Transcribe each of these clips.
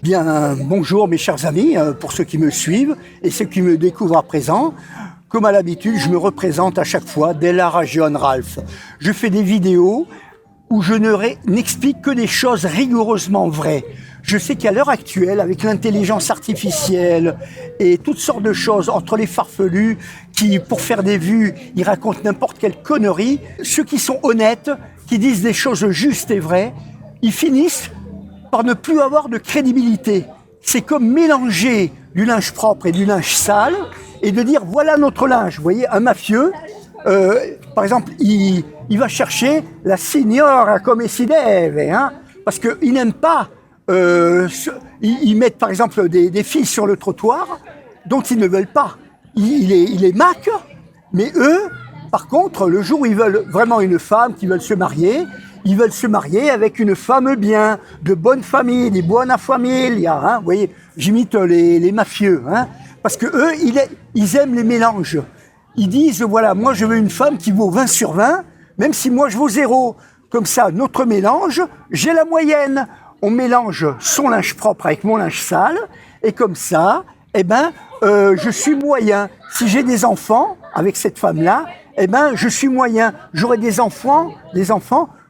Bien, bonjour mes chers amis, pour ceux qui me suivent et ceux qui me découvrent à présent. Comme à l'habitude, je me représente à chaque fois, Della Ragione Ralph. Je fais des vidéos où je n'explique que des choses rigoureusement vraies. Je sais qu'à l'heure actuelle, avec l'intelligence artificielle et toutes sortes de choses, entre les farfelus qui, pour faire des vues, ils racontent n'importe quelle connerie, ceux qui sont honnêtes, qui disent des choses justes et vraies, ils finissent par ne plus avoir de crédibilité. C'est comme mélanger du linge propre et du linge sale et de dire voilà notre linge. Vous voyez, un mafieux, par exemple, il va chercher la signora come si deve, hein, parce qu'il n'aime pas. Ils mettent par exemple des filles sur le trottoir dont ils ne veulent pas. Il les maque, mais eux, par contre, le jour où ils veulent vraiment une femme, qui veulent se marier, ils veulent se marier avec une femme bien, de bonne famille, des buona famiglia. Hein, vous voyez, j'imite les mafieux, hein, parce que eux, ils aiment les mélanges. Ils disent, voilà, moi je veux une femme qui vaut 20 sur 20, même si moi je vaux 0. Comme ça, notre mélange, j'ai la moyenne. On mélange son linge propre avec mon linge sale, et comme ça, je suis moyen. Si j'ai des enfants avec cette femme-là, je suis moyen. J'aurai des enfants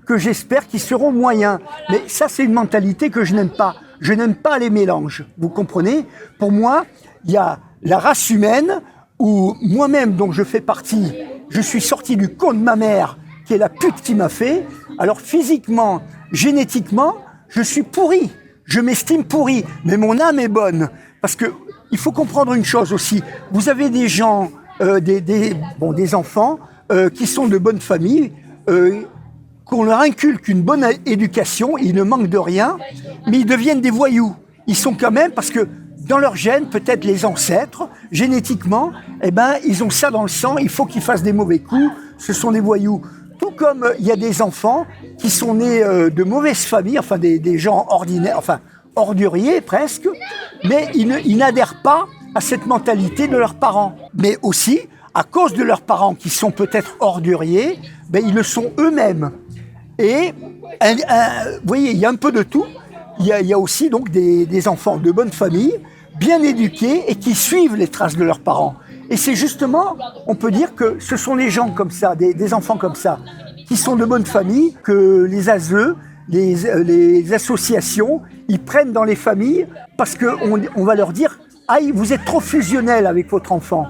que j'espère qu'ils seront moyens. Mais ça, c'est une mentalité que je n'aime pas. Je n'aime pas les mélanges. Vous comprenez? Pour moi, il y a la race humaine où moi-même, dont je fais partie, je suis sorti du cône de ma mère, qui est la pute qui m'a fait. Alors physiquement, génétiquement, je suis pourri, je m'estime pourri, mais mon âme est bonne. Parce que il faut comprendre une chose aussi. Vous avez des gens, des enfants qui sont de bonne famille, qu'on leur inculque une bonne éducation, ils ne manquent de rien, mais ils deviennent des voyous. Ils sont quand même, parce que dans leur gène, peut-être les ancêtres, génétiquement, ils ont ça dans le sang, il faut qu'ils fassent des mauvais coups, ce sont des voyous. Tout comme il y a des enfants qui sont nés de mauvaises familles, enfin des gens ordinaires, enfin orduriers presque, mais ils n'adhèrent pas à cette mentalité de leurs parents. Mais aussi, à cause de leurs parents qui sont peut-être orduriers, ils le sont eux-mêmes. Et vous voyez, il y a un peu de tout. Il y a aussi donc des enfants de bonne famille, bien éduqués et qui suivent les traces de leurs parents. Et c'est justement, on peut dire que ce sont les gens comme ça, des enfants comme ça, qui sont de bonne famille, que les ASE, les associations, ils prennent dans les familles parce qu'on va leur dire « Ah, vous êtes trop fusionnel avec votre enfant,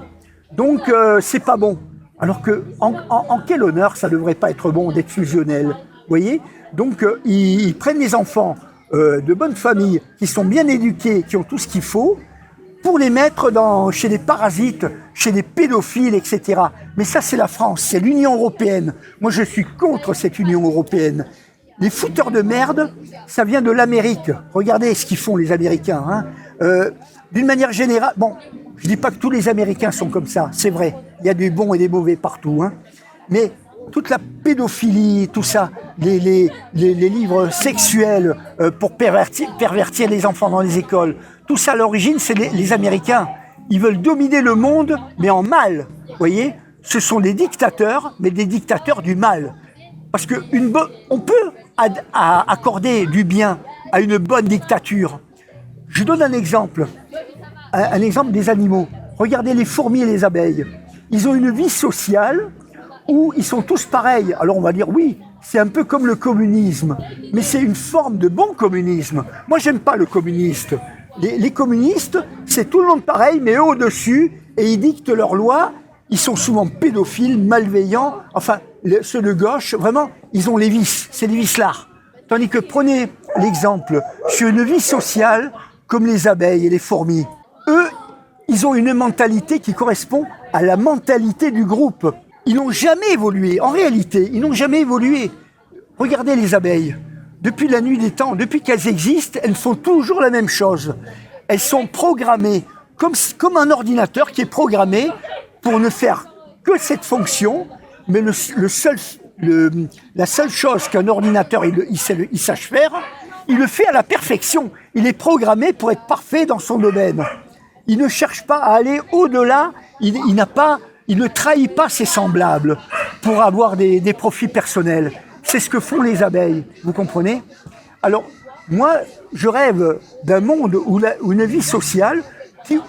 donc c'est pas bon ». Alors que, en quel honneur ça devrait pas être bon d'être fusionnel, vous voyez? Donc ils prennent les enfants de bonne famille, qui sont bien éduqués, qui ont tout ce qu'il faut, pour les mettre chez des parasites, chez des pédophiles, etc. Mais ça, c'est la France, c'est l'Union européenne. Moi, je suis contre cette Union européenne. Les fouteurs de merde, ça vient de l'Amérique. Regardez ce qu'ils font, les Américains. Hein. D'une manière générale, bon, je dis pas que tous les Américains sont comme ça, c'est vrai. Il y a des bons et des mauvais partout. Hein. Mais toute la pédophilie, tout ça, les livres sexuels pour pervertir les enfants dans les écoles, tout ça, à l'origine, c'est les Américains. Ils veulent dominer le monde, mais en mal. Vous voyez, ce sont des dictateurs, mais des dictateurs du mal. Parce on peut accorder du bien à une bonne dictature. Je donne un exemple des animaux. Regardez les fourmis et les abeilles. Ils ont une vie sociale où ils sont tous pareils. Alors on va dire oui, c'est un peu comme le communisme, mais c'est une forme de bon communisme. Moi, j'aime pas le communiste. Les communistes, c'est tout le monde pareil, mais eux au-dessus, et ils dictent leurs lois. Ils sont souvent pédophiles, malveillants. Enfin, ceux de gauche, vraiment, ils ont les vices. C'est des vicelards. Tandis que prenez l'exemple sur une vie sociale comme les abeilles et les fourmis. Eux, ils ont une mentalité qui correspond à la mentalité du groupe. Ils n'ont jamais évolué. En réalité, ils n'ont jamais évolué. Regardez les abeilles. Depuis la nuit des temps, depuis qu'elles existent, elles font toujours la même chose. Elles sont programmées comme un ordinateur qui est programmé pour ne faire que cette fonction, mais la seule chose qu'un ordinateur il sache faire, il le fait à la perfection. Il est programmé pour être parfait dans son domaine. Il ne cherche pas à aller au-delà, il ne trahit pas ses semblables pour avoir des profits personnels. C'est ce que font les abeilles, vous comprenez? Alors, Moi, je rêve d'un monde où une vie sociale,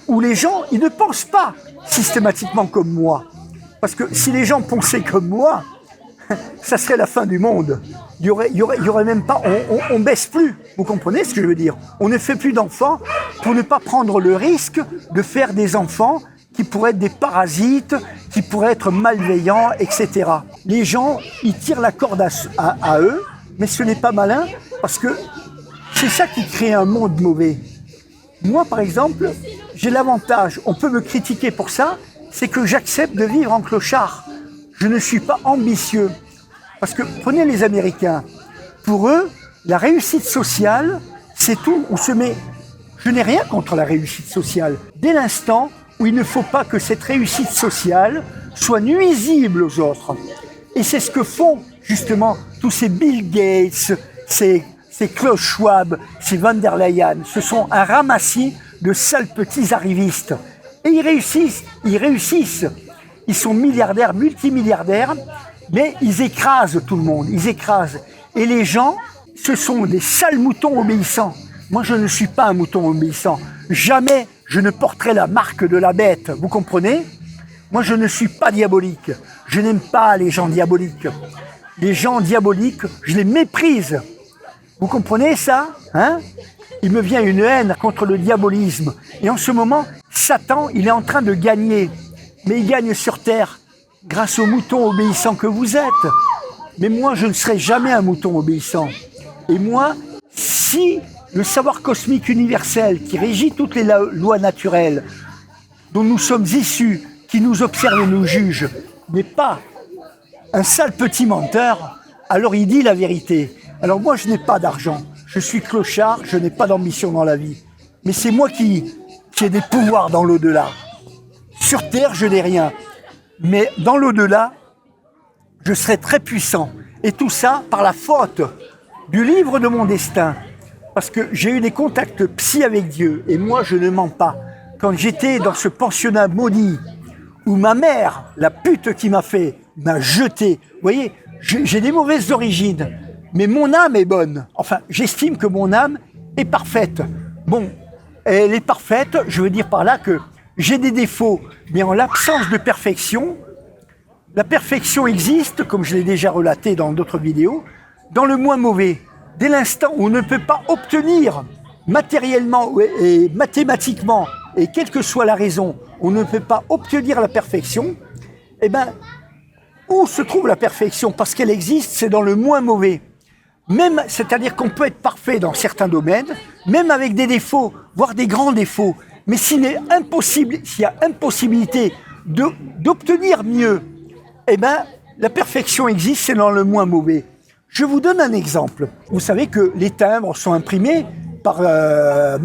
où les gens, ils ne pensent pas systématiquement comme moi. Parce que si les gens pensaient comme moi, ça serait la fin du monde. Il y aurait même pas, on baisse plus. Vous comprenez ce que je veux dire? On ne fait plus d'enfants pour ne pas prendre le risque de faire des enfants qui pourraient être des parasites, qui pourraient être malveillants, etc. Les gens, ils tirent la corde à eux, mais ce n'est pas malin parce que c'est ça qui crée un monde mauvais. Moi, par exemple, j'ai l'avantage, on peut me critiquer pour ça, c'est que j'accepte de vivre en clochard. Je ne suis pas ambitieux. Parce que prenez les Américains. Pour eux, la réussite sociale, c'est tout. Je n'ai rien contre la réussite sociale. Dès l'instant où il ne faut pas que cette réussite sociale soit nuisible aux autres. Et c'est ce que font justement tous ces Bill Gates, ces Klaus Schwab, ces Van der Leyen. Ce sont un ramassis de sales petits arrivistes. Et ils réussissent. Ils sont milliardaires, multimilliardaires, mais ils écrasent tout le monde, ils écrasent. Et les gens, ce sont des sales moutons obéissants. Moi, je ne suis pas un mouton obéissant. Jamais je ne porterai la marque de la bête, vous comprenez? Moi, je ne suis pas diabolique. Je n'aime pas les gens diaboliques. Les gens diaboliques, je les méprise. Vous comprenez ça, hein? Il me vient une haine contre le diabolisme. Et en ce moment, Satan, il est en train de gagner. Mais il gagne sur terre grâce aux moutons obéissants que vous êtes. Mais moi, je ne serai jamais un mouton obéissant. Et moi, si le savoir cosmique universel qui régit toutes les lois naturelles dont nous sommes issus, qui nous observe et nous juge, n'est pas un sale petit menteur, alors il dit la vérité. Alors moi, je n'ai pas d'argent. Je suis clochard, je n'ai pas d'ambition dans la vie. Mais c'est moi qui ai des pouvoirs dans l'au-delà. Sur Terre, je n'ai rien. Mais dans l'au-delà, je serai très puissant. Et tout ça par la faute du livre de mon destin. Parce que j'ai eu des contacts psy avec Dieu. Et moi, je ne mens pas. Quand j'étais dans ce pensionnat maudit, où ma mère, la pute qui m'a fait, m'a jeté. Vous voyez, j'ai des mauvaises origines. Mais mon âme est bonne. Enfin, j'estime que mon âme est parfaite. Bon, elle est parfaite, je veux dire par là que j'ai des défauts, mais en l'absence de perfection, la perfection existe, comme je l'ai déjà relaté dans d'autres vidéos, dans le moins mauvais. Dès l'instant où on ne peut pas obtenir matériellement et mathématiquement, et quelle que soit la raison, on ne peut pas obtenir la perfection, eh bien, où se trouve la perfection? Parce qu'elle existe, c'est dans le moins mauvais. Même, c'est-à-dire qu'on peut être parfait dans certains domaines, même avec des défauts, voire des grands défauts. Mais s'il y a impossibilité d'obtenir mieux, eh bien, la perfection existe, c'est dans le moins mauvais. Je vous donne un exemple. Vous savez que les timbres sont imprimés par la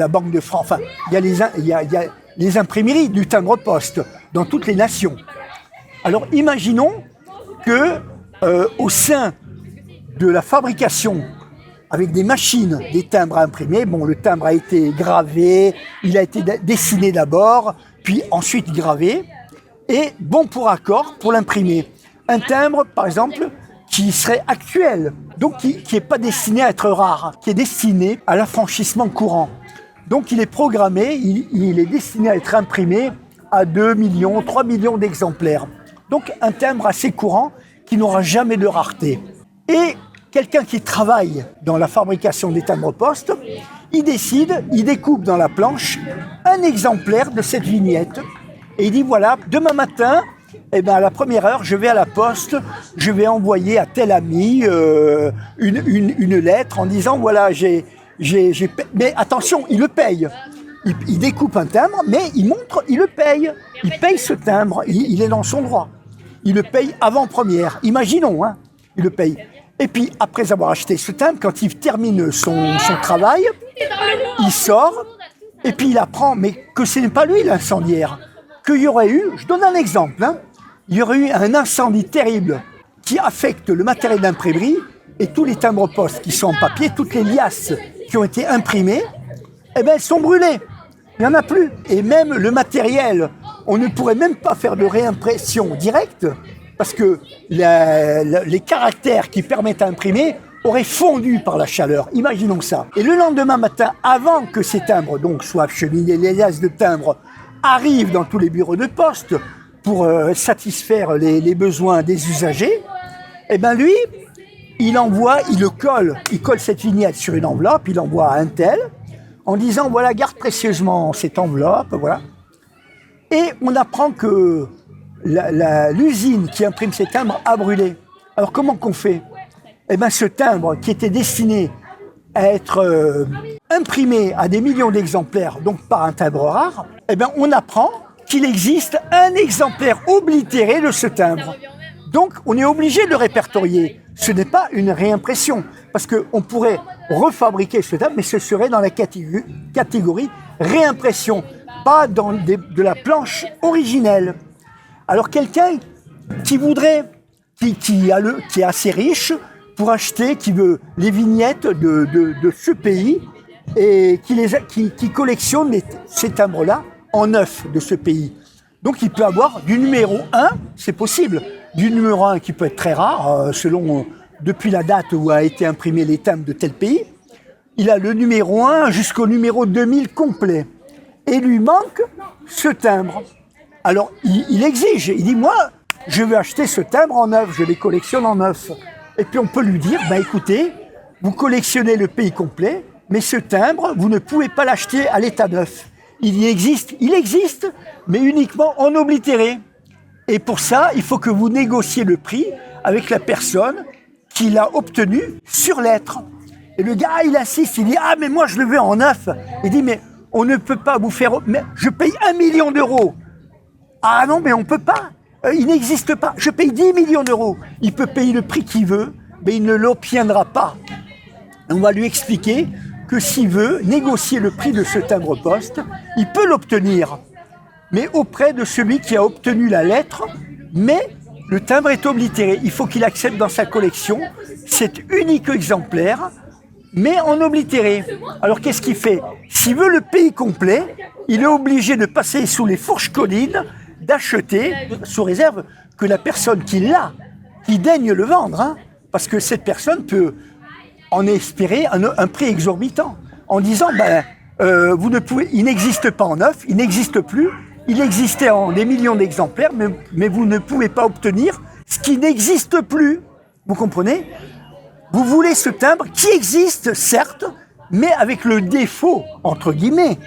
Banque de France. Enfin, il y a les imprimeries du timbre-poste dans toutes les nations. Alors, imaginons que au sein de la fabrication avec des machines, des timbres à imprimer. Bon, le timbre a été gravé, il a été dessiné d'abord, puis ensuite gravé, et bon pour accord pour l'imprimer. Un timbre, par exemple, qui serait actuel, donc qui n'est pas destiné à être rare, qui est destiné à l'affranchissement courant. Donc il est programmé, il est destiné à être imprimé à 2 millions, 3 millions d'exemplaires. Donc un timbre assez courant qui n'aura jamais de rareté. Et quelqu'un qui travaille dans la fabrication des timbres-poste, il découpe dans la planche un exemplaire de cette vignette et il dit voilà, demain matin, à la première heure, je vais à la poste, je vais envoyer à tel ami une lettre en disant voilà, mais attention, il le paye. Il découpe un timbre, mais il le paye. Il paye ce timbre, il est dans son droit. Il le paye avant-première. Imaginons, hein, il le paye. Et puis, après avoir acheté ce timbre, quand il termine son travail, il sort, et puis il apprend, mais que ce n'est pas lui l'incendiaire. Qu'il y aurait eu, je donne un exemple, hein, il y aurait eu un incendie terrible qui affecte le matériel d'imprimerie, et tous les timbres-poste qui sont en papier, toutes les liasses qui ont été imprimées, elles sont brûlées. Il n'y en a plus. Et même le matériel, on ne pourrait même pas faire de réimpression directe, parce que les caractères qui permettent à imprimer aurait fondu par la chaleur. Imaginons ça. Et le lendemain matin, avant que ces timbres donc soient acheminés, les liasses de timbres arrivent dans tous les bureaux de poste pour satisfaire les besoins des usagers. Eh bien lui, il colle cette vignette sur une enveloppe, il envoie à un tel en disant voilà, garde précieusement cette enveloppe, voilà. Et on apprend que l'usine qui imprime ces timbres a brûlé. Alors comment qu'on fait? Eh bien ce timbre qui était destiné à être imprimé à des millions d'exemplaires, donc par un timbre rare, eh bien on apprend qu'il existe un exemplaire oblitéré de ce timbre. Donc on est obligé de le répertorier. Ce n'est pas une réimpression, parce qu'on pourrait refabriquer ce timbre, mais ce serait dans la catégorie réimpression, pas dans de la planche originelle. Alors quelqu'un qui voudrait, qui est assez riche pour acheter, qui veut les vignettes de ce pays et qui collectionne ces timbres-là en neuf de ce pays. Donc il peut avoir du numéro 1, c'est possible, du numéro 1 qui peut être très rare, selon depuis la date où a été imprimé les timbres de tel pays. Il a le numéro 1 jusqu'au numéro 2000 complet. Et lui manque ce timbre. Alors il exige, il dit moi je veux acheter ce timbre en neuf, je les collectionne en neuf. Et puis on peut lui dire, écoutez, vous collectionnez le pays complet, mais ce timbre, vous ne pouvez pas l'acheter à l'état neuf. Il existe, mais uniquement en oblitéré. Et pour ça, il faut que vous négociez le prix avec la personne qui l'a obtenu sur lettre. Et le gars, il insiste, il dit, mais moi je le veux en neuf. Il dit, mais on ne peut pas vous faire, mais je paye 1 million d'euros. Ah non, mais on ne peut pas. Il n'existe pas. Je paye 10 millions d'euros. Il peut payer le prix qu'il veut, mais il ne l'obtiendra pas. On va lui expliquer que s'il veut négocier le prix de ce timbre-poste, il peut l'obtenir, mais auprès de celui qui a obtenu la lettre, mais le timbre est oblitéré. Il faut qu'il accepte dans sa collection cet unique exemplaire, mais en oblitéré. Alors qu'est-ce qu'il fait? S'il veut le pays complet, il est obligé de passer sous les fourches caudines, d'acheter, sous réserve que la personne qui l'a, qui daigne le vendre, parce que cette personne peut en espérer un prix exorbitant, en disant il n'existe pas en neuf, il n'existe plus, il existait en des millions d'exemplaires, mais vous ne pouvez pas obtenir ce qui n'existe plus. Vous comprenez? Vous voulez ce timbre qui existe, certes, mais avec le défaut, entre guillemets,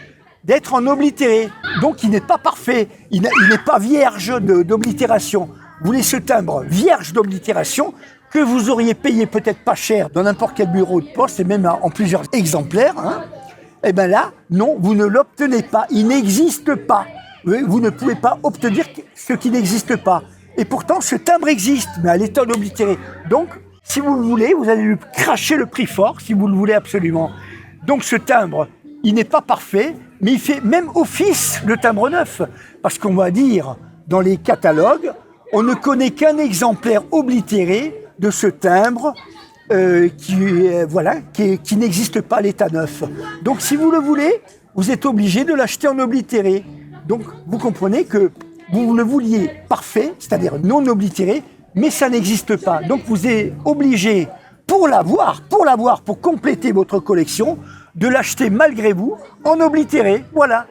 d'être en oblitéré. Donc il n'est pas parfait, il n'est pas vierge d'oblitération. Vous voulez ce timbre vierge d'oblitération que vous auriez payé peut-être pas cher dans n'importe quel bureau de poste, et même en plusieurs exemplaires, eh bien là, non, vous ne l'obtenez pas, il n'existe pas. Vous ne pouvez pas obtenir ce qui n'existe pas. Et pourtant, ce timbre existe, mais à l'état d'oblitéré. Donc, si vous le voulez, vous allez lui cracher le prix fort, si vous le voulez absolument. Donc ce timbre, il n'est pas parfait, mais il fait même office de timbre neuf. Parce qu'on va dire, dans les catalogues, on ne connaît qu'un exemplaire oblitéré de ce timbre qui n'existe pas à l'état neuf. Donc si vous le voulez, vous êtes obligé de l'acheter en oblitéré. Donc vous comprenez que vous le vouliez parfait, c'est-à-dire non oblitéré, mais ça n'existe pas. Donc vous êtes obligé, pour l'avoir, pour compléter votre collection, de l'acheter malgré vous en oblitéré. Voilà.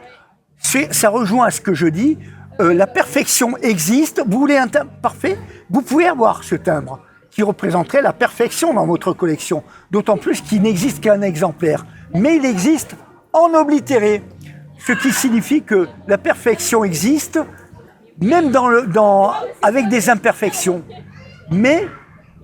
Ça rejoint à ce que je dis. La perfection existe. Vous voulez un timbre parfait? Vous pouvez avoir ce timbre qui représenterait la perfection dans votre collection. D'autant plus qu'il n'existe qu'un exemplaire. Mais il existe en oblitéré. Ce qui signifie que la perfection existe, même avec des imperfections. Mais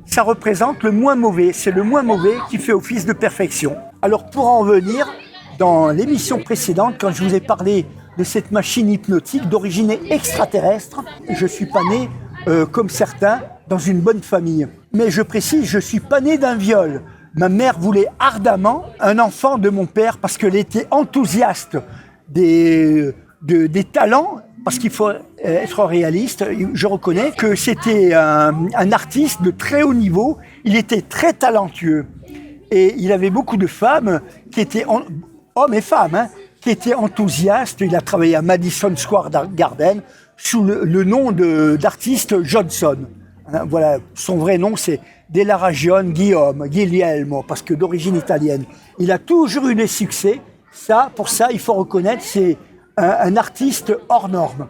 ça représente le moins mauvais. C'est le moins mauvais qui fait office de perfection. Alors pour en venir, dans l'émission précédente, quand je vous ai parlé de cette machine hypnotique d'origine extraterrestre, je ne suis pas né, comme certains, dans une bonne famille. Mais je précise, je ne suis pas né d'un viol. Ma mère voulait ardemment un enfant de mon père parce qu'elle était enthousiaste des talents, parce qu'il faut être réaliste, je reconnais que c'était un artiste de très haut niveau, il était très talentueux. Et il avait beaucoup de femmes qui étaient, hommes et femmes, qui étaient enthousiastes. Il a travaillé à Madison Square Garden sous le nom d'artiste Johnson. Voilà, son vrai nom c'est della Regione Guglielmo, parce que d'origine italienne. Il a toujours eu des succès. Pour ça, il faut reconnaître, c'est un artiste hors norme.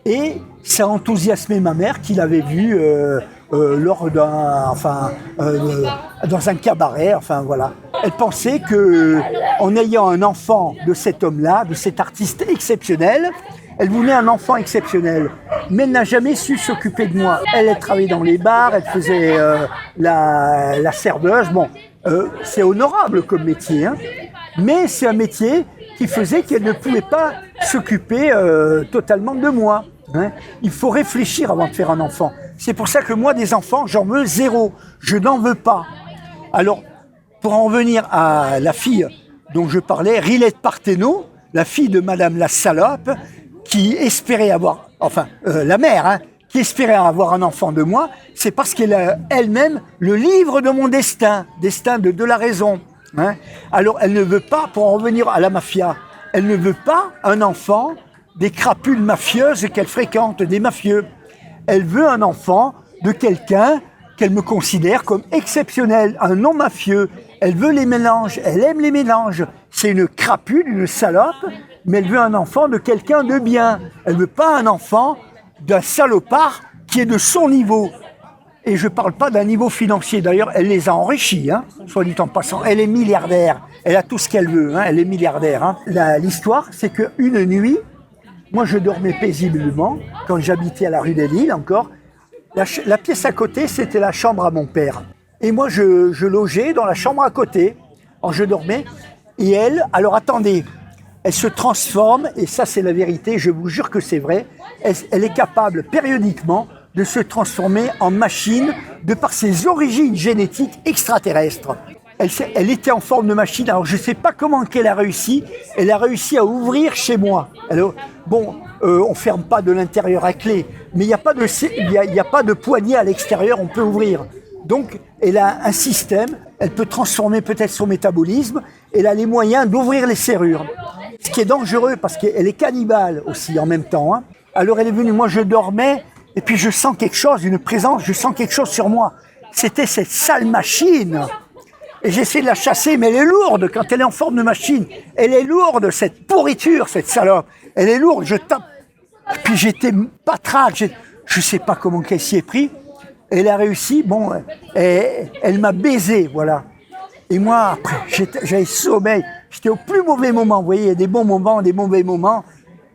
Et ça a enthousiasmé ma mère qui l'avait vu lors dans un cabaret, enfin voilà. Elle pensait que, en ayant un enfant de cet homme-là, de cet artiste exceptionnel, elle voulait un enfant exceptionnel, mais elle n'a jamais su s'occuper de moi. Elle travaillait dans les bars, elle faisait la serveuse. Bon, c'est honorable comme métier, hein, mais c'est un métier qui faisait qu'elle ne pouvait pas s'occuper totalement de moi. Hein. Il faut réfléchir avant de faire un enfant. C'est pour ça que moi, des enfants, j'en veux zéro. Je n'en veux pas. Alors, pour en revenir à la fille dont je parlais, Rilette Parteno, la fille de Madame la Salope, qui espérait avoir, la mère, hein, qui espérait avoir un enfant de moi, c'est parce qu'elle a elle-même le livre de mon destin de la raison. Hein. Alors, elle ne veut pas, pour en revenir à la mafia, elle ne veut pas un enfant des crapules mafieuses qu'elle fréquente, des mafieux. Elle veut un enfant de quelqu'un qu'elle me considère comme exceptionnel, un non-mafieux. Elle veut les mélanges, elle aime les mélanges. C'est une crapule, une salope, mais elle veut un enfant de quelqu'un de bien. Elle ne veut pas un enfant d'un salopard qui est de son niveau. Et je ne parle pas d'un niveau financier. D'ailleurs, elle les a enrichis, hein, soit dit en passant. Elle est milliardaire. Elle a tout ce qu'elle veut. Hein, elle est milliardaire. Hein. L'histoire, c'est qu'une nuit, moi, je dormais paisiblement quand j'habitais à la rue des Lilles encore. La pièce à côté, c'était la chambre à mon père. Et moi, je logeais dans la chambre à côté. Alors, je dormais. Et elle, alors attendez, elle se transforme, et ça, c'est la vérité, je vous jure que c'est vrai. Elle est capable, périodiquement, de se transformer en machine de par ses origines génétiques extraterrestres. Elle était en forme de machine, alors je ne sais pas comment qu'elle a réussi. Elle a réussi à ouvrir chez moi. Alors, bon, on ne ferme pas de l'intérieur à clé, mais il n'y a pas de poignée à l'extérieur, on peut ouvrir. Donc, elle a un système, elle peut transformer peut-être son métabolisme, elle a les moyens d'ouvrir les serrures. Ce qui est dangereux, parce qu'elle est cannibale aussi en même temps. Hein. Alors, elle est venue, moi je dormais, et puis je sens quelque chose, une présence, je sens quelque chose sur moi. C'était cette sale machine. Et j'essaie de la chasser, mais elle est lourde quand elle est en forme de machine. Elle est lourde, cette pourriture, cette salope. Elle est lourde, je tape. Et puis j'étais patraque, je ne sais pas comment qu'elle s'y est pris. Elle a réussi, bon, elle m'a baisé, voilà. Et moi, après, j'avais sommeil. J'étais au plus mauvais moment, vous voyez, il y a des bons moments, des mauvais moments.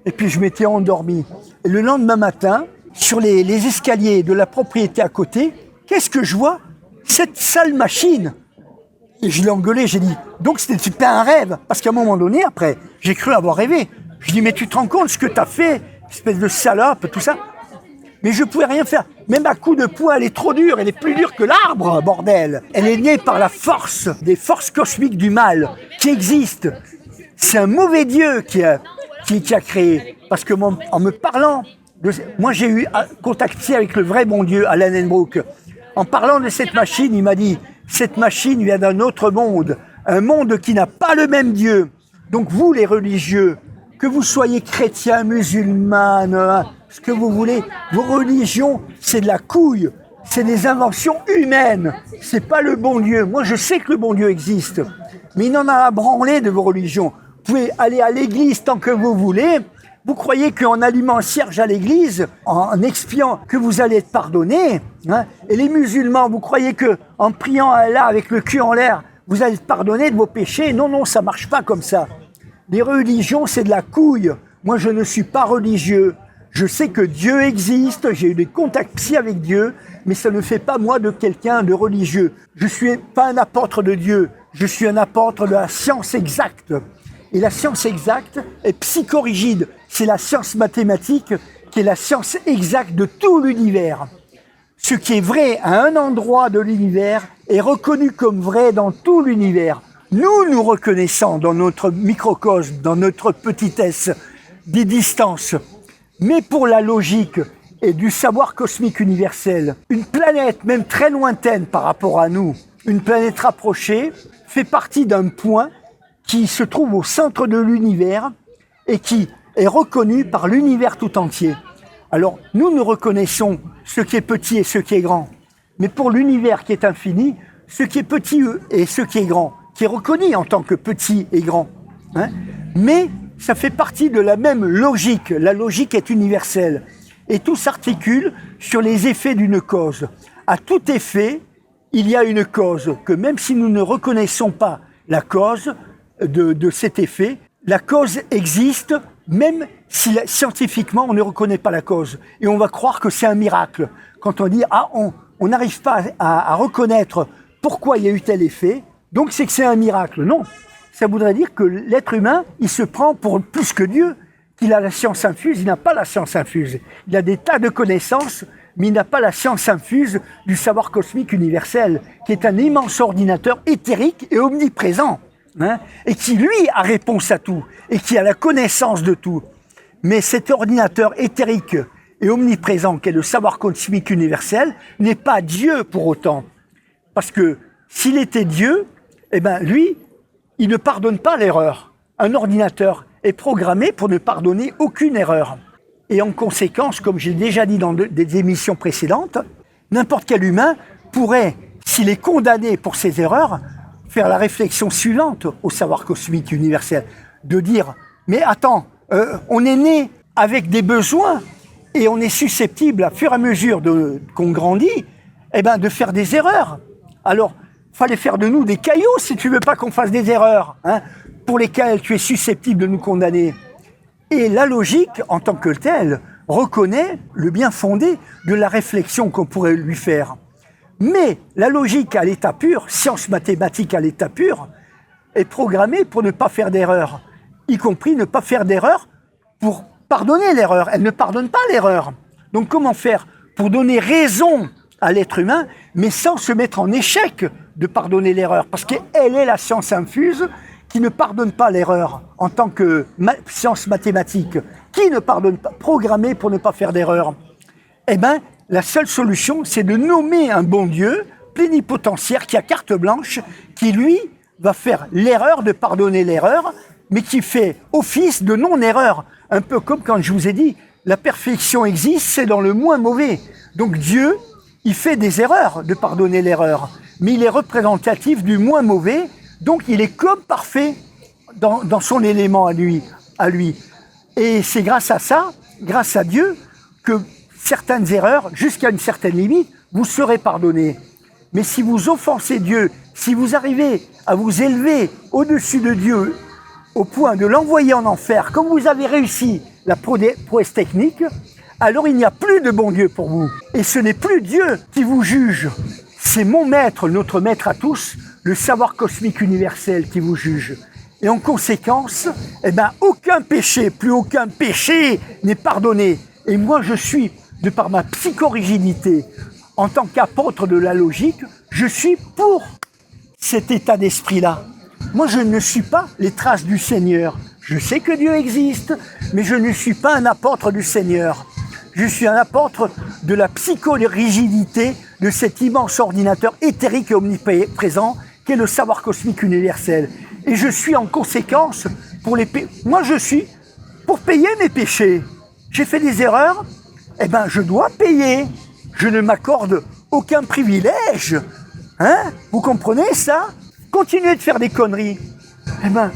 Et puis je m'étais endormi. Et le lendemain matin, sur les escaliers de la propriété à côté, qu'est-ce que je vois? Cette sale machine. Et je l'ai engueulé, j'ai dit, donc c'était un rêve. Parce qu'à un moment donné, après, j'ai cru avoir rêvé. Je dis, mais tu te rends compte ce que tu as fait, espèce de salope, tout ça? Mais je ne pouvais rien faire. Même à coups de poing, elle est trop dure, elle est plus dure que l'arbre, bordel. Elle est née par la force, des forces cosmiques du mal, qui existent. C'est un mauvais Dieu qui a créé. Parce que en me parlant, moi j'ai eu contact avec le vrai bon Dieu, Alan Enbrook. En parlant de cette machine, il m'a dit, cette machine vient d'un autre monde, un monde qui n'a pas le même Dieu. Donc vous, les religieux, que vous soyez chrétiens, musulmanes, ce que vous voulez, vos religions, c'est de la couille, c'est des inventions humaines, c'est pas le bon Dieu. Moi, je sais que le bon Dieu existe, mais il n'en a à branler de vos religions. Vous pouvez aller à l'église tant que vous voulez. Vous croyez qu'en allumant un cierge à l'église, en expiant, que vous allez être pardonné, hein, et les musulmans, vous croyez qu'en priant à Allah avec le cul en l'air, vous allez être pardonné de vos péchés? Non, non, ça marche pas comme ça. Les religions, c'est de la couille. Moi, je ne suis pas religieux. Je sais que Dieu existe, j'ai eu des contacts psy avec Dieu, mais ça ne fait pas moi de quelqu'un de religieux. Je ne suis pas un apôtre de Dieu, je suis un apôtre de la science exacte. Et la science exacte est psychorigide. C'est la science mathématique qui est la science exacte de tout l'univers. Ce qui est vrai à un endroit de l'univers est reconnu comme vrai dans tout l'univers. Nous reconnaissons dans notre microcosme, dans notre petitesse, des distances. Mais pour la logique et du savoir cosmique universel, une planète, même très lointaine par rapport à nous, une planète rapprochée, fait partie d'un point qui se trouve au centre de l'univers et qui est reconnu par l'univers tout entier. Alors, nous reconnaissons ce qui est petit et ce qui est grand. Mais pour l'univers qui est infini, ce qui est petit et ce qui est grand, qui est reconnu en tant que petit et grand, hein, mais ça fait partie de la même logique. La logique est universelle. Et tout s'articule sur les effets d'une cause. À tout effet, il y a une cause, que même si nous ne reconnaissons pas la cause de cet effet, la cause existe, même si scientifiquement on ne reconnaît pas la cause. Et on va croire que c'est un miracle. Quand on dit « Ah, on n'arrive pas à reconnaître pourquoi il y a eu tel effet, donc c'est que c'est un miracle ». Non, ça voudrait dire que l'être humain, il se prend pour plus que Dieu, qu'il a la science infuse, il n'a pas la science infuse. Il a des tas de connaissances, mais il n'a pas la science infuse du savoir cosmique universel, qui est un immense ordinateur éthérique et omniprésent, hein, et qui, lui, a réponse à tout, et qui a la connaissance de tout. Mais cet ordinateur éthérique et omniprésent, qui est le savoir cosmique universel, n'est pas Dieu pour autant. Parce que s'il était Dieu, eh ben, lui, il ne pardonne pas l'erreur. Un ordinateur est programmé pour ne pardonner aucune erreur. Et en conséquence, comme j'ai déjà dit dans des émissions précédentes, n'importe quel humain pourrait, s'il est condamné pour ses erreurs, faire la réflexion suivante au savoir cosmique universel, de dire « Mais attends, on est né avec des besoins et on est susceptible, à fur et à mesure qu'on grandit, eh ben, de faire des erreurs. Alors, il fallait faire de nous des cailloux si tu veux pas qu'on fasse des erreurs, hein, pour lesquelles tu es susceptible de nous condamner. » Et la logique, en tant que telle, reconnaît le bien fondé de la réflexion qu'on pourrait lui faire. Mais la logique à l'état pur, science mathématique à l'état pur, est programmée pour ne pas faire d'erreur, y compris ne pas faire d'erreur pour pardonner l'erreur. Elle ne pardonne pas l'erreur. Donc comment faire pour donner raison à l'être humain, mais sans se mettre en échec de pardonner l'erreur? Parce qu'elle est la science infuse qui ne pardonne pas l'erreur en tant que science mathématique, qui ne pardonne pas, programmée pour ne pas faire d'erreur. Eh bien, la seule solution, c'est de nommer un bon Dieu plénipotentiaire qui a carte blanche, qui lui va faire l'erreur de pardonner l'erreur, mais qui fait office de non-erreur. Un peu comme quand je vous ai dit, la perfection existe, c'est dans le moins mauvais. Donc Dieu, il fait des erreurs de pardonner l'erreur, mais il est représentatif du moins mauvais. Donc, il est comme parfait dans son élément à lui. Et c'est grâce à ça, grâce à Dieu, que certaines erreurs, jusqu'à une certaine limite, vous serez pardonnées. Mais si vous offensez Dieu, si vous arrivez à vous élever au-dessus de Dieu, au point de l'envoyer en enfer, comme vous avez réussi la prouesse technique, alors il n'y a plus de bon Dieu pour vous. Et ce n'est plus Dieu qui vous juge. C'est mon maître, notre maître à tous, le savoir cosmique universel qui vous juge. Et en conséquence, eh ben, aucun péché, plus aucun péché n'est pardonné. Et moi, je suis, de par ma psychorigidité, en tant qu'apôtre de la logique, je suis pour cet état d'esprit-là. Moi, je ne suis pas les traces du Seigneur. Je sais que Dieu existe, mais je ne suis pas un apôtre du Seigneur. Je suis un apôtre de la psychorigidité de cet immense ordinateur éthérique et omniprésent qu'est le savoir cosmique universel. Et je suis en conséquence pour moi je suis pour payer mes péchés. J'ai fait des erreurs, eh ben je dois payer. Je ne m'accorde aucun privilège. Hein? Vous comprenez ça? Continuez de faire des conneries. Eh ben,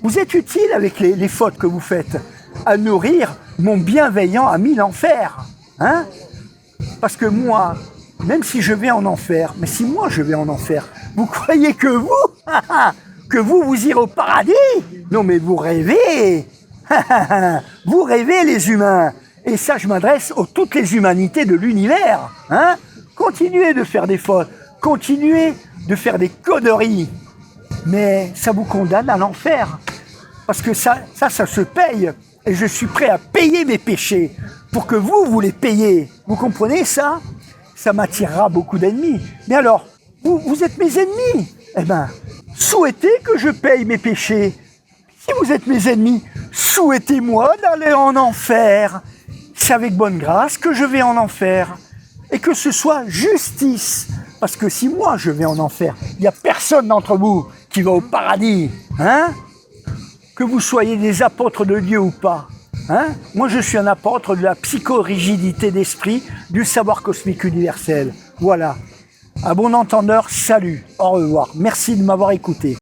vous êtes utile avec les fautes que vous faites à nourrir mon bienveillant ami l'enfer. Hein? Parce que moi, même si je vais en enfer, mais si moi je vais en enfer, vous croyez que vous irez au paradis? Non mais vous rêvez. Vous rêvez les humains. Et ça, je m'adresse à toutes les humanités de l'univers. Hein? Continuez de faire des fautes, continuez de faire des conneries. Mais ça vous condamne à l'enfer. Parce que ça se paye. Et je suis prêt à payer mes péchés pour que vous les payiez. Vous comprenez ça? Ça m'attirera beaucoup d'ennemis. Mais alors, vous êtes mes ennemis. Eh bien, souhaitez que je paye mes péchés. Si vous êtes mes ennemis, souhaitez-moi d'aller en enfer. C'est avec bonne grâce que je vais en enfer. Et que ce soit justice. Parce que si moi je vais en enfer, il n'y a personne d'entre vous qui va au paradis. Hein? Que vous soyez des apôtres de Dieu ou pas. Hein? Moi je suis un apôtre de la psychorigidité d'esprit, du savoir cosmique universel. Voilà. À bon entendeur, salut, au revoir. Merci de m'avoir écouté.